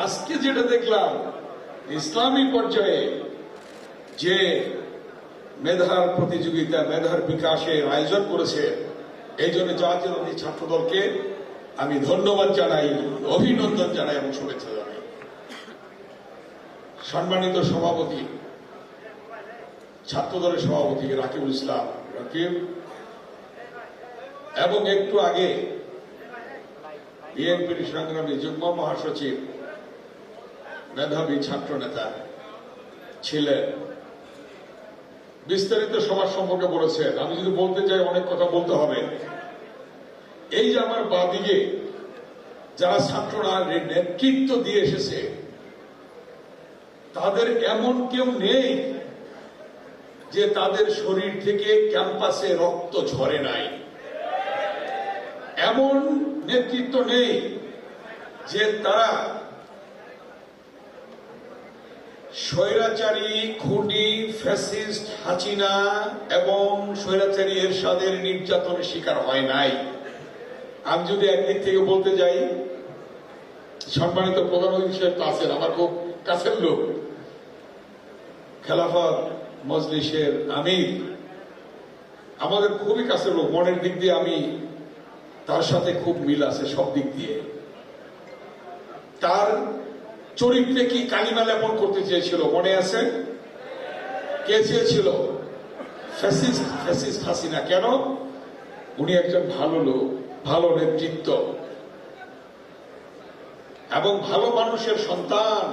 আজকে যেটা দেখলাম ইসলামী পর্যায়ে যে মেধার প্রতিযোগিতা, মেধার বিকাশের আয়োজন করেছে, এই জন্য জাতীয়তাবাদী ছাত্র দলকে আমি ধন্যবাদ জানাই, অভিনন্দন জানাই এবং শুভেচ্ছা জানাই। সম্মানিত সভাপতি, ছাত্র দলের সভাপতি রাকিবুল ইসলাম রাকিব, এবং একটু আগে বিএনপির সংগ্রামী যুগ্ম মহাসচিব, মেধাবী ছাত্র নেতা ছিলেন, বিস্তারিত সবার সম্পর্কে বলেছেন। আমি যদি বলতে চাই অনেক কথা বলতে হবে। এই যে আমার বাদিকে যারা ছাত্ররা নেতৃত্ব দিয়ে এসেছে, তাদের এমন কেউ নেই যে তাদের শরীর থেকে ক্যাম্পাসে রক্ত ঝরে নাই। এমন নেতৃত্ব নেই যে তারা স্বৈরাচারী, খুনি, ফ্যাসিস্ট হাসিনা এবং স্বৈরাচারী এরশাদের নির্যাতনের শিকার হয় নাই। আমি যদি একদিক থেকে বলতে যাই, সম্মানিত প্রধান অতিথি সাহেব আছেন, আমার খুব কাছের লোক, খেলাফত মজলিসের আমির, আমাদের খুবই কাছের লোক, মনের দিক দিয়ে আমি তার সাথে খুব মিল আছে সব দিক দিয়ে। তার চরিত্রে কি কালিমা লেপন করতে চেয়েছিল মনে আছে? কে চেয়েছিল? ফ্যাসিস্ট হাসিনা। কেন? উনি একজন ভালো লোক, ভালো নেতৃত্ব এবং ভালো মানুষের সন্তান,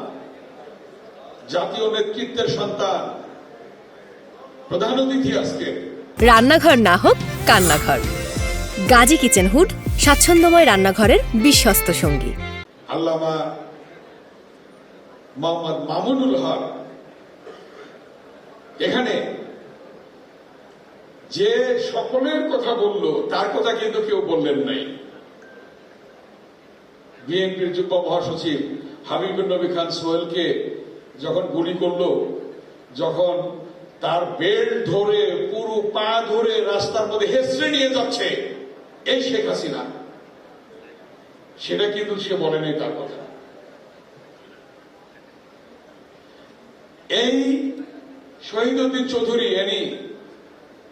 জাতীয় নেতৃত্বের সন্তান। প্রধান অতিথি আজকে রান্নাঘর না হোক কান্নাঘর, গাজী কিচেন হুড স্বাচ্ছন্দ্যময় রান্নাঘরের বিশ্বস্ত সঙ্গী। আল্লামা মোহাম্মদ মামুনুল হক এখানে যে সকলের কথা বলল, তার কথা কিন্তু কেউ বললেন নাই। বিএনপির যুগ্ম মহাসচিব হাবিবুর নবী খান সোহেলকে যখন গুলি করলো, যখন তার বেল্ট ধরে পুরো পা ধরে রাস্তার মধ্যে হেসড়ে নিয়ে যাচ্ছে এই শেখ হাসিনা, সেটা কিন্তু সে বলে নাই তার কথা। এই শহীদউদ্দিন চৌধুরী, এনি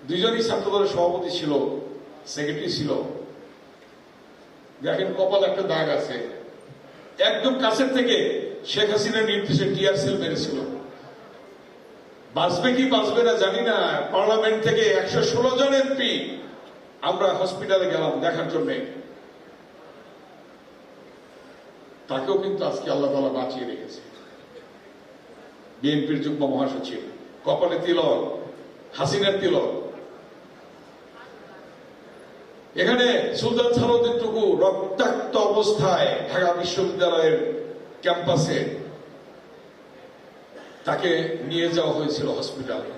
দুজনই ছাত্রদলের সভাপতি ছিল, সেক্রেটারি ছিল। দেখেন কপাল একটা দাগ আছে, একদম কাছের থেকে শেখ হাসিনার নির্দেশে টিয়ার সেল মেরেছিল। বাঁচবে কি বাঁচবে না জানি না। পার্লামেন্ট থেকে 116 জন এমপি আমরা হসপিটালে গেলাম দেখার জন্য, তাকেও কিন্তু আজকে আল্লাহ তাআলা বাঁচিয়ে রেখেছে। বিএনপির যুগ্ম মহাসচিব, কপালে তিলক, হাসিনার তিলক। এখানে সুলতান সালাউদ্দিন টুকু রক্তাক্ত অবস্থায় ঢাকা বিশ্ববিদ্যালয়ের ক্যাম্পাসে তাকে নিয়ে যাওয়া হয়েছিল হসপিটালে।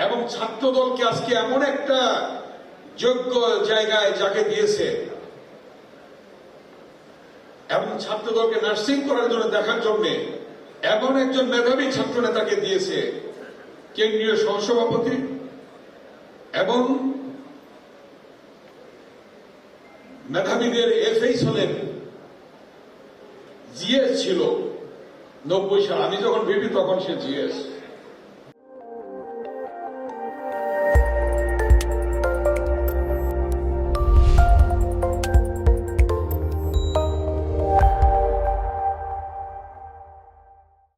এবং ছাত্র দলকে আজকে এমন একটা যোগ্য জায়গায় যাকে দিয়েছে, এবং ছাত্র দলকে নার্সিং করার জন্য দেখার জন্য এমন একজন মেধাবী ছাত্র নেতাকে দিয়েছে, কেন্দ্রীয় সহসভাপতি এবং মেধাবীদের এফএইচ হলেন, জিএস ছিল 90 সাল। আমি যখন ভিপি তখন সে জিএস।